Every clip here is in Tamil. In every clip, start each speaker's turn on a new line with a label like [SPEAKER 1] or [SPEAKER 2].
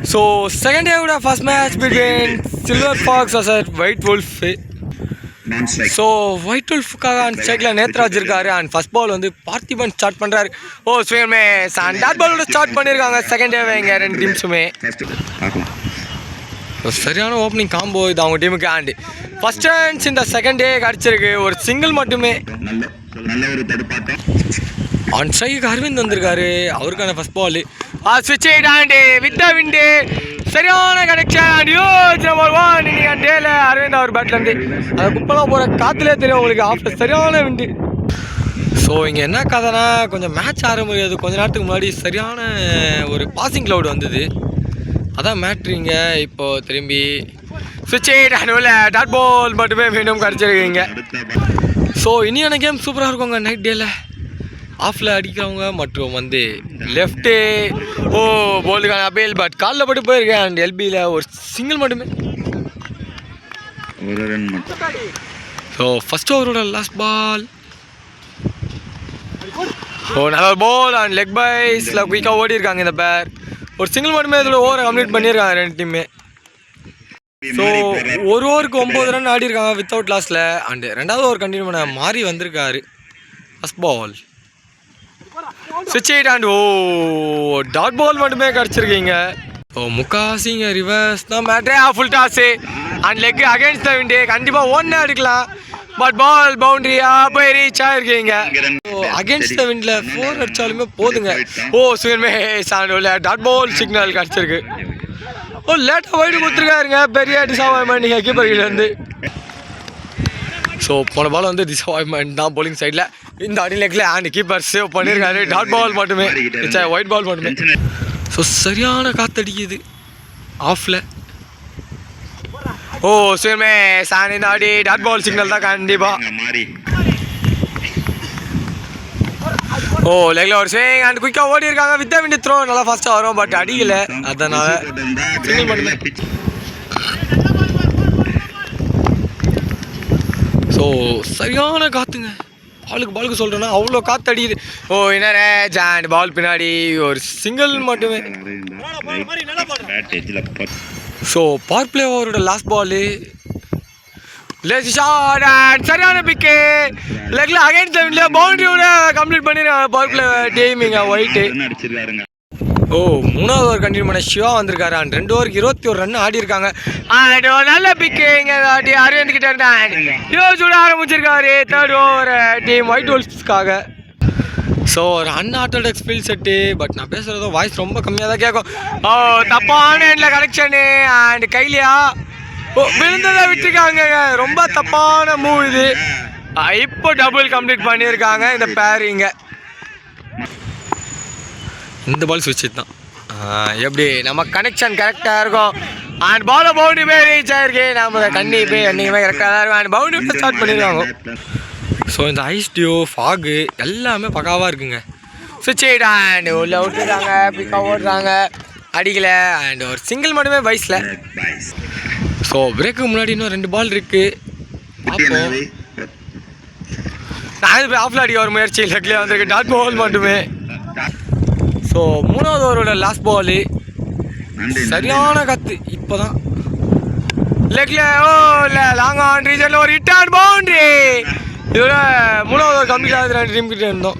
[SPEAKER 1] So second day of the first match between Silver Fox versus White Wolf. So White Wolf-காக அந்த சைடில் நேத்ராஜ் இருக்காரு அண்ட் ஃபர்ஸ்ட் பால் வந்து பார்த்திபன் ஸ்டார்ட் பண்ணுறாரு. ஸ்வீர்மே அண்ட் டாட் பாலோட ஸ்டார்ட் பண்ணியிருக்காங்க செகண்ட் டேவே இங்கே ரெண்டு டீம்ஸுமே. சரியான ஓப்பனிங் காம்போ இது அவங்க டீமுக்கு. அண்ட் ஃபர்ஸ்ட் ரன்ஸ் இந்த செகண்ட் டே கிடச்சிருக்கு, ஒரு சிங்கிள் மட்டுமே. ஆன் ஸ்ட்ரைக்கு அரவிந்த் வந்திருக்காரு, அவருக்கான ஃபர்ஸ்ட் பால் ஸ்விட்ச் ஆண்டு வித் த விண்டு சரியான கனெக்ஷன். யோஜ் நம்பர் 1 இன்னைக்கு டேல அரவிந்த் அவர் பேட்லேருந்து அதை குப்பெல்லாம் போகிற காற்றுலேயே தெரியும் உங்களுக்கு ஆஃப்ல சரியான விண்டு. ஸோ இங்கே என்ன கதைனா கொஞ்சம் மேட்ச் ஆரம்பிக்கிறது கொஞ்ச நேரத்துக்கு முன்னாடி சரியான ஒரு பாசிங் க்ளவுட் வந்தது, அதான் மேட்ரிங்க. இப்போது திரும்பி ஸ்விட்ச் ஆண்டு டாட் பால் மட்டுமே மீண்டும் கிடச்சிருக்கீங்க. ஸோ இனியான கேம் சூப்பராக இருக்குங்க நைட் டேல. ஆஃபில் அடிக்கிறவங்க மற்றும் வந்து லெஃப்ட்டு போலுக்கான அபேல் பட் காலில் பட்டு போயிருக்கேன். அண்ட் எல்பியில் ஒரு சிங்கிள் மட்டுமே. ஸோ ஃபஸ்ட் ஓவரோட லாஸ்ட் பால். நல்ல பால் அண்ட் லெக் பைஸில் குயிக்காக ஓடி இருக்காங்க இந்த பேர். ஒரு சிங்கிள் மட்டுமே இதில் ஓவரை கம்ப்ளீட் பண்ணியிருக்காங்க ரெண்டு டீமே. ஸோ ஒரு ஓவருக்கு 9 ரன் ஆடி இருக்காங்க வித்தவுட் லாஸில். அண்டு ரெண்டாவது ஓவர் கண்டினியூ பண்ண மாறி வந்திருக்காரு. ஃபஸ்ட் பால் ஸ்விட்ச் ஆண்டு டாட் பால் மட்டுமே கிடச்சிருக்கீங்க. முக்காசிங்க ரிவர்ஸ் தான் மேட்ரே. Full toss and leg against the wind கண்டிப்பாக ஒன்று எடுக்கலாம் பட் பால் பவுண்டரியாக போய் ரீச் ஆகிருக்கீங்க. அகேன்ஸ்ட் த விண்டில் 4 அடித்தாலுமே போதுங்க. சுயமே சாண்டோல டாட் பால் சிக்னல் கிடச்சிருக்கு. லேட்டாக வைடு கொடுத்துருக்காருங்க, பெரிய டிஸாவாய்மெண்ட் நீங்கள் கீப்பர்கிட்டேருந்து. ஸோ போன பால் வந்து டிஸாவாய்மெண்ட் தான் போலிங் சைடில். இந்த அடி லெக்கில் அண்ட் கீப்பர் சேவ் பண்ணியிருக்காரு. டாட் பால் மட்டுமே, ஒயிட் பால் மட்டுமே. ஸோ சரியான காற்றடிக்குது ஆஃபில். சுயமே சாணி இந்த அடி டாட் பால் சிக்னல் தான் கண்டிப்பாக. லெக்கில் ஒரு ஸ்விங் அண்ட் குயிக்காக ஓடி இருக்காங்க. வித் விண்டு த்ரோ நல்லா ஃபாஸ்ட்டாக வரும் பட் அடிக்கல, அதனால சிங்கிள் மட்டுமே. ஸோ சரியான காற்றுங்க, பாலுக்கு சொல்கிறேன்னா அவ்வளோ காற்று அடிக்குது. என்ன ஜாண்ட் பால் பின்னாடி ஒரு சிங்கிள் மட்டுமே. ஸோ பவர் பிளே ஓவரோட லாஸ்ட் பாலு சரியான பிக்கு லெக்ல அகைன்ஸ்ட் த விண்ட்ல பவுண்டரியோட கம்ப்ளீட் பண்ணிருக்காங்க பவர் பிளே டீமிங்க ஒயிட்டு. மூணாவது ஓவர் கண்டினியூ பண்ண சிவா வந்திருக்காரு. அண்ட் 2 ஓவருக்கு 21 ரன் ஆடி இருக்காங்க. நல்ல பிக்கு இங்கே ஆடி அரவிந்த் கிட்ட இருந்தாங்க சுட ஆரம்பிச்சிருக்காரு தேர்ட் ஓவர் டீம் ஒயிட் wolfsக்காக. ஸோ ஒரு அன்ஆர்த்தடாக்ஸ் ஃபீல் செட்டு பட் நான் பேசுகிறதோ வாய்ஸ் ரொம்ப கம்மியாக தான் கேட்கும். தப்பான எண்டில் கனெக்ஷனு அண்ட் கைலியா விழுந்ததை விட்டுருக்காங்க. ரொம்ப தப்பான மூவ் இது. இப்போ டபுள் கம்ப்ளீட் பண்ணியிருக்காங்க இந்த பேரிங்க. இந்த பால் சுவிட்ச் தான் எப்படி நம்ம கனெக்ஷன் கரெக்டாக இருக்கும். அண்ட் பாலை பவுண்டரி போய் ரீச் ஆகிருக்கு. நம்ம கண்ணி போய் என்றைக்குமே கரெக்டாக தான் இருக்கும். அண்ட் பவுண்டரி ஸ்டார்ட் பண்ணிடுவாங்க. ஸோ இந்த ஐஸ் டியூ ஃபாகு எல்லாமே பக்காவாக இருக்குங்க. சுவிட்ச் அண்ட் உள்ள விட்டுருக்காங்க, பிக்காக ஓடுறாங்க, அடிக்கலை அண்ட் ஒரு சிங்கிள் மட்டுமே வயசில். ஸோ பிரேக்கு முன்னாடி இன்னும் 2 பால் இருக்குது. பார்ப்போம். நான் போய் ஆஃப்ல அடிக்க ஒரு முயற்சி லெக்லேயே வந்திருக்கு டாட் பால் மட்டுமே. ஸோ மூணாவது ஓவரோட லாஸ்ட் பாலு சரியான கத்து. இப்போ தான் லெக்ல இல்லை லாங் ஆன் ரீசனில் ஒரு ஹிட் அண்ட் பவுண்டரி. இதோட மூணாவது ஓவர் கம்ப்ளீட் ஆகுது. 2 டீம் கிட்டே இருந்தோம்.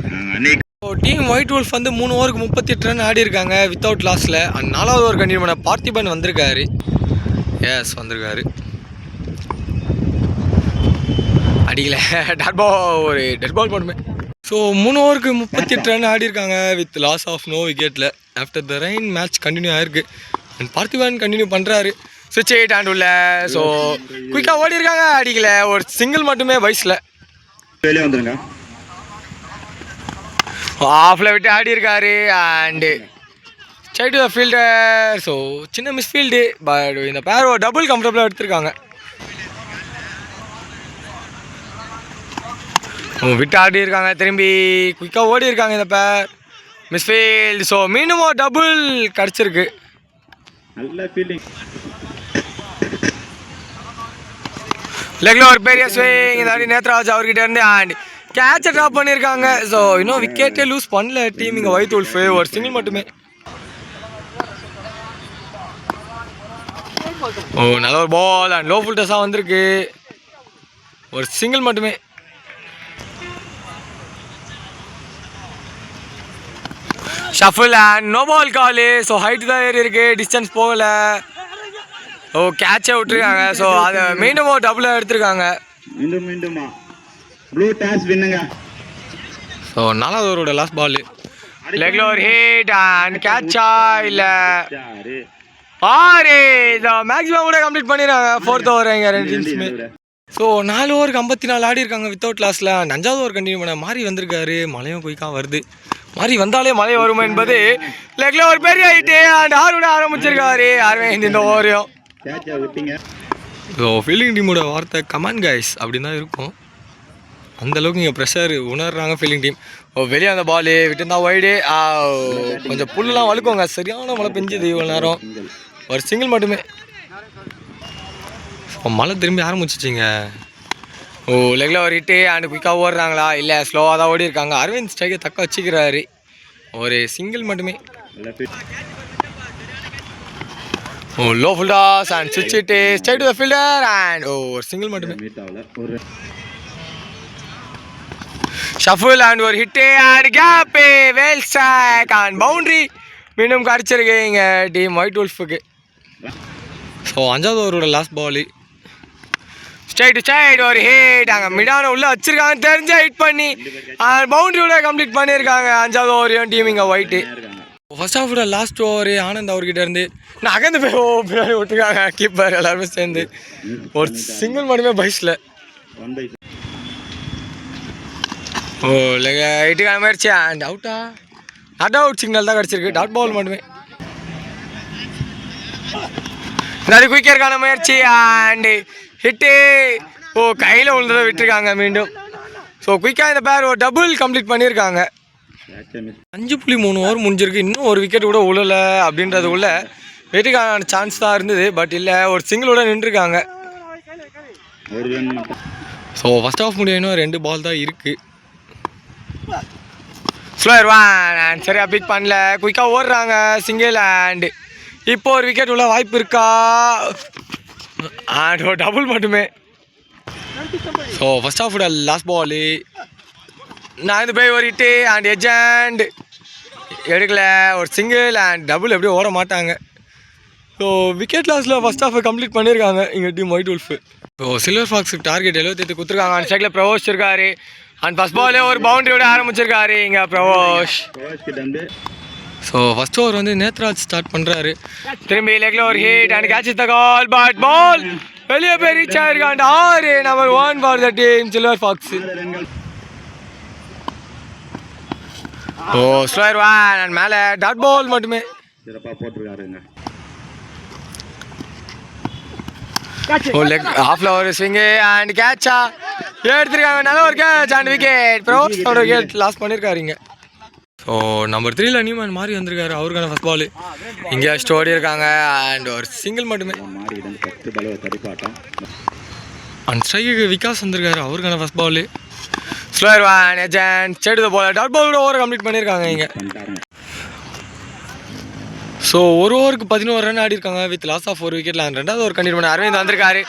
[SPEAKER 1] டீம் ஒயிட் wolf வந்து 3 ஓவருக்கு 38 ரன் ஆடி இருக்காங்க வித்தவுட் லாஸில். அண்ட் 4வது ஓவர் கண்டினியூ பண்ண பார்த்திபன் வந்திருக்காரு. வந்திருக்காரு அடிக்கல டாட் பால் ஒரு டெட் பால் மட்டுமே. ஸோ 3 ஓவருக்கு 38 ரன் ஆடி இருக்காங்க வித் லாஸ் ஆஃப் நோ விக்கெட்டில். After the rain match continue ஆகிருக்கு அண்ட் பார்த்திபன் கண்டினியூ பண்ணுறாரு. ஸ்விட்ச் ஆண்ட் உள்ள ஸோ குயிக்காக ஓடி இருக்காங்க, அடிக்கல ஒரு சிங்கிள் மட்டுமே வயசில். வந்துருங்க ஆஃபில் விட்டு ஆடி இருக்காரு and side the fielder. So சின்ன மிஸ்ஃபீல்டு பட் இந்த பேர் ஒரு டபுள் கம்ஃபர்டபுளாக எடுத்திருக்காங்க. விட்டு ஆடி இருக்காங்க, திரும்பி குயிக்காக ஓடி இருக்காங்க இந்த பேர். மிஸ்ஃபீல்டு. ஸோ மீண்டும் ஒரு டபுள் கிடச்சிருக்கு. நல்ல ஃபீல்டிங். லெக்ல ஒரு பெரிய ஸ்விங் இந்த ஆடி நேத்ராஜ் அவர்கிட்ட இருந்து அண்ட் கேட்சை ட்ராப் பண்ணியிருக்காங்க. ஸோ இன்னும் விக்கெட்டே லூஸ் பண்ணல டீம் இங்கே ஒயிட் wolf. ஒரு சிங்கிள் மட்டுமே. ஓ நல்ல ஒரு பால் அண்ட் லோ ஃபுல் டஸ்ஸாக வந்திருக்கு. ஒரு சிங்கிள் மட்டுமே. ஷஃபிள் அண்ட் நோ பால் காலு. ஸோ ஹைட்டு தான் ஏறி இருக்கு, டிஸ்டன்ஸ் போகல. ஓ கேட்சை விட்டுருக்காங்க. ஸோ அதை மீண்டும் ஒரு டபுளாக எடுத்திருக்காங்க. ஸோ நாலாவது ஓவரோட லாஸ்ட் பால். லெக்ல ஒரு ஹிட் அண்ட் கேட்சா இல்லை 6. இதை மேக்ஸிமம் கூட கம்ப்ளீட் பண்ணிடுறாங்க 4th ஓவர் இங்கே 2 டீம்ஸுமே. ஸோ 4 ஓவருக்கு 54 ஆடி இருக்காங்க வித்தவுட் லாஸில். 5வது ஓவர் கண்டினியூ பண்ண மாறி வந்திருக்காரு. மழையும் குயிக்காக வருது. மாறி வந்தாலே மழை வருமா என்பது லெக்ல ஒரு பெரிய ஹிட்டு அண்ட் 6 ஆரம்பிச்சிருக்காரு அரவிந்த் இந்த ஓவரையும். ஸோ ஃபீல்டிங் டீமோட வார்த்தை கமான் கைஸ் அப்படின்னு தான் இருக்கும். அந்தளவுக்கு இங்கே ப்ரெஷர் உணர்றாங்க ஃபீல்டிங் டீம். ஓ வெளியே அந்த பாலு விட்டுருந்தா ஒய்டு. கொஞ்சம் புல்லாம் வழுக்குவாங்க. சரியான மழை பெஞ்சுது இவ்வளோ நேரம். ஒரு சிங்கிள் மட்டுமே. மழை திரும்பி ஆரம்பிச்சிச்சிங்க. ஓ லெக்கில் ஒரு ஹிட்டு அண்ட் குயிக்காக ஓடுறாங்களா இல்லை ஸ்லோவாக தான் ஓடி இருக்காங்க. அரவிந்த் ஸ்ட்ரைக்கை தக்க வச்சுக்கிறாரு. ஒரு சிங்கிள் மட்டுமே. Oh low full toss and சுவிட்ச் hit straight to the fielder and oh ஒரு சிங்கிள் மட்டுமே. ஷஃபிள் அண்ட் ஒரு hit and gap well strike and boundary மீண்டும் கிடச்சிருக்கு இங்கே டீம் ஒயிட் வுல்ஃபுக்கு. ஸோ 5வது ஓவரோட last ball. Straight to straight ஒரு ஹிட். அங்கே மிடான உள்ளே வச்சுருக்காங்க தெரிஞ்ச ஹிட் பண்ணி பவுண்ட்ரியோட கம்ப்ளீட் பண்ணியிருக்காங்க 5வது ஓவரையும் டீம் இங்கே ஒயிட்டு. ஃபர்ஸ்ட் ஹாஃபோட லாஸ்ட் ஓவர் ஆனந்த் அவர்கிட்ட இருந்து நான் அகந்து போய் பின்னாடி விட்டுருக்காங்க கீப்பர் எல்லாருமே சேர்ந்து. ஒரு சிங்கிள் மட்டுமே பைஸில். ஓ இல்லைங்க ஹிட்டுக்கான முயற்சி அண்ட் அவுட்டா? நாட் அவுட் சிக்னல் தான் கிடச்சிருக்கு. டாட் பால் மட்டுமே. அது குயிக்கருக்கான முயற்சி அண்டு ஹிட்டு. ஓ கையில் விழுந்ததை விட்டுருக்காங்க மீண்டும். ஸோ குயிக்காக இந்த பேர் ஒரு டபுள் கம்ப்ளீட் பண்ணியிருக்காங்க. 5.3 ஓவர் முடிஞ்சிருக்கு. இன்னும் ஒரு விக்கெட் கூட உழலை அப்படின்றதுக்குள்ள வெற்றிக்கான சான்ஸ் தான் இருந்தது. பட் இல்லை ஒரு சிங்கிளோட நின்றுருக்காங்க. ஸோ ஃபஸ்ட் ஆஃப் முடியும் இன்னும் 2 பால் தான் இருக்குது. ஸ்லோயர் ஒன் அண்ட் சரியா பிக் பண்ணல. குயிக்காக ஓடுறாங்க சிங்கிள் அண்ட் இப்போ ஒரு விக்கெட் உள்ள வாய்ப்பு இருக்கா? அண்ட் ஒரு டபுள் மட்டுமே. ஸோ ஃபஸ்ட் ஆஃபோட லாஸ்ட் பாலு. நான் இது போய் ஒரு ஹிட்டு அண்ட் எஜண்ட் எடுக்கல. ஒரு சிங்கிள் அண்ட் டபுள் எப்படியும் ஓட மாட்டாங்க. ஸோ விக்கெட் லாஸில் ஃபஸ்ட் ஆஃபை கம்ப்ளீட் பண்ணியிருக்காங்க இங்கே team white wolf. So silver ஃபாக்ஸுக்கு டார்கெட் 78 கொடுத்துருக்காங்க. அண்ட் ஸ்ட்ரைக்கில் பிரவோஷ் இருக்காரு. அண்ட் ஃபஸ்ட் பாலே ஒரு பவுண்டரியோட ஆரம்பிச்சிருக்காரு இங்கே பிரவோஷ். ஸோ ஃபஸ்ட் ஓவர் வந்து நேத்ராஜ் ஸ்டார்ட் பண்ணுறாரு. திரும்பி லெக்கில் ஒரு hit and catch the call but ball வெளியே போய் ரீச் ஆகிருக்காண்டு 6 number 1 for the team silver fox. Oh slower one and மேலே டாட் பால் மட்டுமே. ஓ லெக் ஆஃப்ல ஒரு ஸ்விங்கு அண்ட் கேட்சா எடுத்துருக்காங்க. நல்ல ஒரு கேட்ச் அண்ட் விக்கெட். ப்ரோஸோட விக்கெட் லாஸ் பண்ணியிருக்காருங்க. ஸோ நம்பர் 3ல நியூமன் மாறி வந்திருக்காரு. அவருக்கான ஃபஸ்ட் பால் இங்கே அடிச்சுட்டு ஓடி இருக்காங்க அண்ட் ஒரு சிங்கிள் மட்டுமே. அண்ட் ஸ்ட்ரைக்கு விகாஸ் வந்திருக்காரு. அவருக்கான ஃபஸ்ட் பால் ஸ்லோயர் ஒன் ஏஜென்ட் straight to the ball. Dot பாலோட ஓவர் கம்ப்ளீட் பண்ணியிருக்காங்க இங்கே. ஸோ ஒரு ஓவருக்கு 11 ரன் ஆடி இருக்காங்க வித் லாஸ் ஆஃப் ஒரு விக்கெட்ல. 2வது ஓவர் கண்டினியூ பண்ண அரவிந்த் வந்திருக்காரு.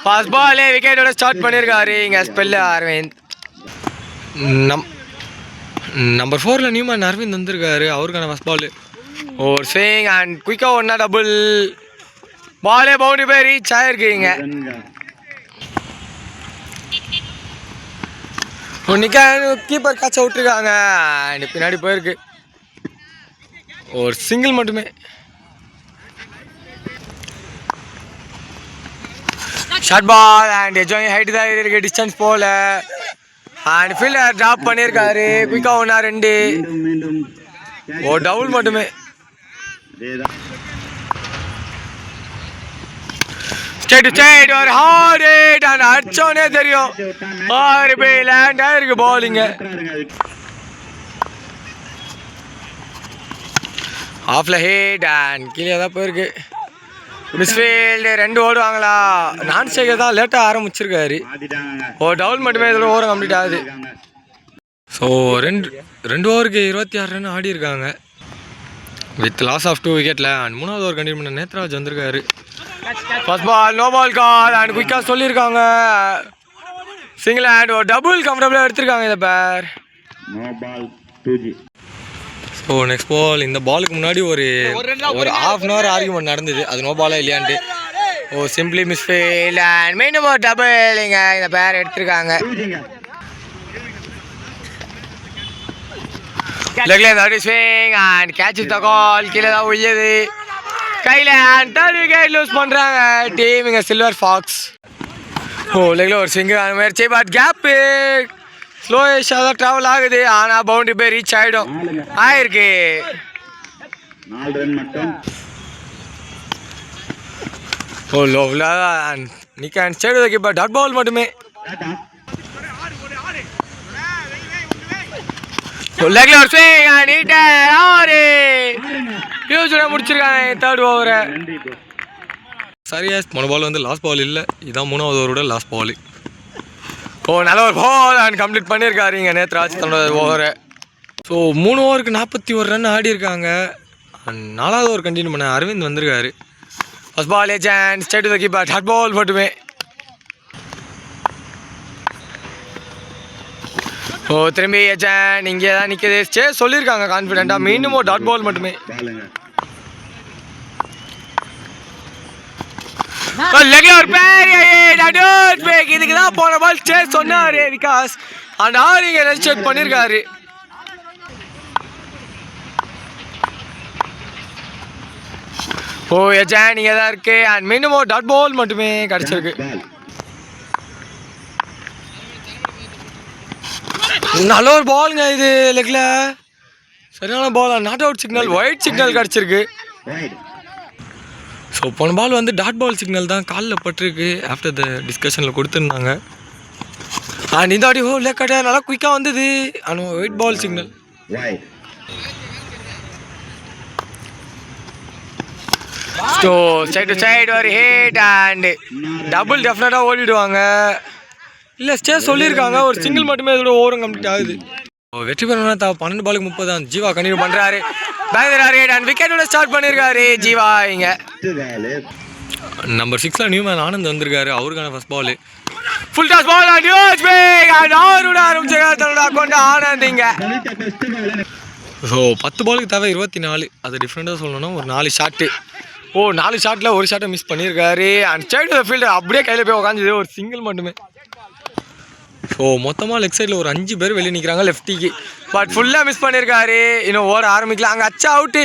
[SPEAKER 1] ஃபர்ஸ்ட் பாலே விக்கெட்டோட ஸ்டார்ட் பண்ணியிருக்காரு இங்கே ஸ்பெல்லு அரவிந்த். நம்பர் 4ல நியூமன் அரவிந்த் வந்திருக்காரு. அவருக்கான ஃபஸ்ட் பால் ஒரு ஸ்விங் அண்ட் குயிக்காக ஒன்றா டபுள் பாலே பவுண்டரி போய் ரீச் ஆகிருக்குங்க. ஒன்றைக்கா கீப்பர் காய்ச்ச விட்டுருக்காங்க அண்ட் பின்னாடி போயிருக்கு. ஒரு சிங்கிள் மட்டுமே. ஷார்ட் பால் அண்ட் எஜாய் ஹைட்டு தான் இருக்கு, டிஸ்டன்ஸ் போகல அண்ட் ஃபீல்டர் ட்ராப் பண்ணியிருக்காரு. குயிக்காக 1-2 ஓ டபுள் மட்டுமே. ஸ்ட்ரைட் டு ஸ்ட்ரைட் ஒரு ஹார்ட் ஹிட் அண்ட் அடிச்சோனே தெரியும் ஆறு போய் லேண்ட் ஆயிருக்கு பாலிங்க. ஆஃப்ல ஹிட் அண்ட் கீழே தான் போயிருக்கு. மிஸ்ஃபீல்டு 2 ஓடுவாங்களா? நான் ஸ்ட்ரைக்கர் தான் லேட்டாக ஆரம்பிச்சிருக்காரு. ஓ டபுள் மட்டுமே இதில் ஓவர் கம்ப்ளீட் ஆகுது. ஸோ 2 ஓவருக்கு 26 ரன் ஆடி இருக்காங்க வித் லாஸ் ஆஃப் 2 விக்கெட்டில். அண்ட் 3வது ஓவர் கண்டினியூ பண்ண நேத்ராஜ் வந்திருக்காரு. First ball no ball call and குயிக்காக சொல்லியிருக்காங்க. சிங்கிள் ஹேண்ட் ஒரு டபுள் கம்ஃபர்டபுளாக எடுத்திருக்காங்க இந்த பேர். So next ball. இந்த பாலுக்கு முன்னாடி ஒரு ½ அன் ஹவர் ஆர்கியூமெண்ட் நடந்தது, அது நோ பாலா இல்லையான்ட்டு. Oh simply miss field and மீண்டும் ஒரு டபுள் இங்கே இந்த பேர் எடுத்திருக்காங்க. லெக்ல swing and catch the call. கீழே தான் உயது கையில் அண்ட் தேர்ட் விக்கெட் லூஸ் பண்ணுறாங்க டீம் இங்கே சில்வர் ஃபாக்ஸ். ஓ லெக்ல ஒரு சிங்கிள் முயற்சி, பட் கேப்பு ஸ்லோயிஷாக தான் ட்ராவல் ஆகுது. ஆனால் பவுண்டரி போய் ரீச் ஆகிடும். ஆயிருக்கு. ஓ லோவில் நிக்க and straight keeper dot ball மட்டுமே. லெக்ல ஒரு ஸ்விங் அண்ட் ஹிட்டர் ஆறு ஹியூஜோட முடிச்சிருக்காங்க தேர்ட் ஓவரை. சரியா மூணு பால் வந்து லாஸ்ட் பால் இல்லை, இதான் 3வது ஓவரோட லாஸ்ட் பால். ஓ நல்ல ஒரு பால் அண்ட் கம்ப்ளீட் பண்ணியிருக்காரு இங்கே நேத்ராஜ் தன்னோட ஓவரை. ஸோ 3 ஓவருக்கு 41 ரன் ஆடி இருக்காங்க. 4வது ஓவர் கண்டினியூ பண்ண அரவிந்த் வந்திருக்காரு. ஃபர்ஸ்ட் பால் ஏஜென்ட் straight to the keeper dot ball மட்டுமே. ஓ திரும்பி ஏஜென்ட் இங்கே தான் நிற்கிது. ஸ்டே சொல்லியிருக்காங்க கான்ஃபிடென்ட்டாக, மீண்டும் ஒரு டாட் பால் மட்டுமே. இதுக்கு தான் போன பால் ஸ்டே சொன்னாரு விகாஸ் அண்ட் ஆரிங்க ரெஜிஸ்டர் பண்ணியிருக்காரு. ஓ ஏஜென்ட் இங்கே தான் இருக்கு அண்ட் மீண்டும் ஒரு டாட் பால் மட்டுமே கிடச்சிருக்கு. நல்ல ஒரு பாலுங்க இது லெக்ல, சரியான ball. Not out signal, white signal கிடச்சிருக்கு. ஸோ போன பால் வந்து டாட் பால் சிக்னல் தான் காலில் பட்டிருக்கு. ஆஃப்டர் த டிஸ்கஷனில் கொடுத்துருந்தாங்க. அண்ட் இந்த வாட்டி லெக்கட்ட நல்லா குயிக்காக வந்தது. ஆனால் white ball signal. So side to side ஒரு ஹிட் அண்ட் டபுள் டெஃபினட்டாக ஓடிடுவாங்க. இல்லை ஸ்டே சொல்லியிருக்காங்க, ஒரு சிங்கிள் மட்டுமே இதோட ஓவரும் கம்ப்ளீட் ஆகுது. வெற்றி பெறணும்னா 12 பாலுக்கு 30 தான். ஜீவா கண்டினியூ பண்ணுறாரு. பேங்கிறாரு அண்ட் விக்கெட்டோட ஸ்டார்ட் பண்ணியிருக்காரு ஜீவா. இங்கே நம்பர் 6ல நியூமேன் ஆனந்த் வந்திருக்காரு. அவருக்கான first ball full toss ball and huge big and ஆரோட ஆரம்பிச்சிருக்காரு தன்னோட அக்கௌண்ட் ஆனந்த் இங்கே. ஸோ 10 பாலுக்கு தேவை 24. அது டிஃப்ரெண்ட்டாக சொல்லணும்னா ஒரு 4 ஷாட்டு. ஓ 4 ஷாட்டில் ஒரு ஷாட்டை மிஸ் பண்ணியிருக்காரு. அண்ட் ஸ்ட்ரைட் டு ஃபீல்டர் அப்படியே கையில் போய் உட்காந்துது, ஒரு சிங்கிள் மட்டுமே. ஸோ மொத்தமாக லெக் சைடில் ஒரு 5 பேர் வெளியே நிற்கிறாங்க லெஃப்டிக்கு, பட் ஃபுல்லாக மிஸ் பண்ணியிருக்காரு. இன்னும் ஓட ஆரம்பிக்கலாம். அங்கே அச்சா அவுட்டு.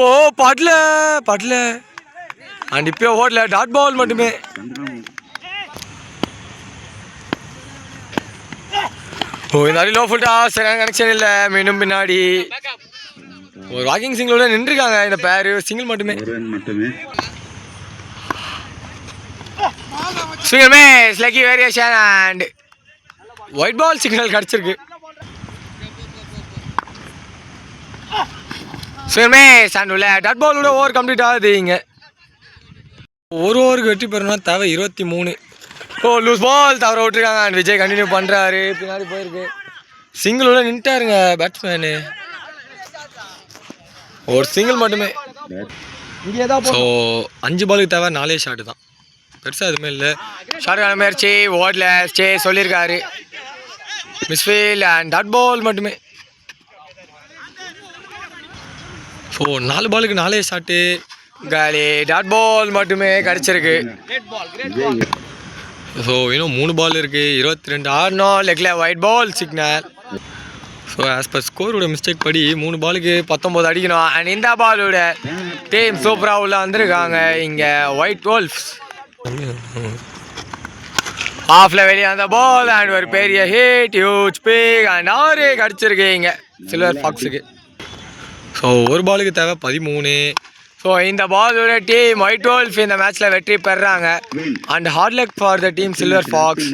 [SPEAKER 1] ஓ படல அண்ட் இப்போ ஓடல, டாட் பால் மட்டுமே. ஓ இந்த மாதிரி லோ ஃபுல்டா சரியான கனெக்ஷன் இல்லை. மீண்டும் பின்னாடி ஒரு வாக்கிங் சிங்கிளோட நின்றுருக்காங்க இந்த பேர். சிங்கிள் மட்டுமே. Swinger miss lucky variation and white ball signal கிடச்சிருக்கு. ஸ்விங்கர் மிஸ் அண்ட் உள்ள டாட் பாலோட ஓவர் கம்ப்ளீட் ஆகுது. இங்கே ஒரு ஓவருக்கு வெற்றி பெறணும்னா தேவை 23. ஓ லூஸ் பால் தவற விட்டுருக்காங்க அண்ட் விஜய் கண்டினியூ பண்ணுறாரு. பின்னாடி போயிருக்கு. சிங்கிளோட நின்ட்டாருங்க பேட்ஸ்மேனு. ஒரு சிங்கிள் மட்டுமே. ஸோ 5 பாலுக்கு தேவை 4 ஷாட்டு தான், பெருசாக எதுவுமே இல்லை. ஷார்ட்டான முயற்சி ஓடல. ஸ்டே சொல்லியிருக்காரு. மிஸ்ஃபீல் அண்ட் டாட் பால் மட்டுமே. ஸோ 4 பாலுக்கு 4 ஷாட்டு காலி, டாட் பால் மட்டுமே கிடச்சிருக்கு. ஸோ இன்னும் 3 பால் இருக்குது. 22 ஆடணும். லெக்கில் white ball signal. So as per ஸ்கோரோட மிஸ்டேக் படி 3 பாலுக்கு 19 அடிக்கணும். அண்ட் இந்த பாலோட டீம் சூப்பராக உள்ள வந்திருக்காங்க இங்கே ஒயிட் வோல்ஃப்ஸ். ஆஃப்ல வெளியே அந்த பால் அண்ட் ஒரு பெரிய ஹிட் ஹியூஜ் பிக் அண்ட் 6 கிடச்சிருக்கு இங்கே சில்வர் ஃபாக்ஸுக்கு. ஸோ ஒரு பாலுக்கு தேவை 13. ஸோ இந்த பாலோட டீம் ஒயிட் வோல்ஃப் இந்த மேட்ச்சில் வெற்றி பெறாங்க. And hard luck for the team silver Fox.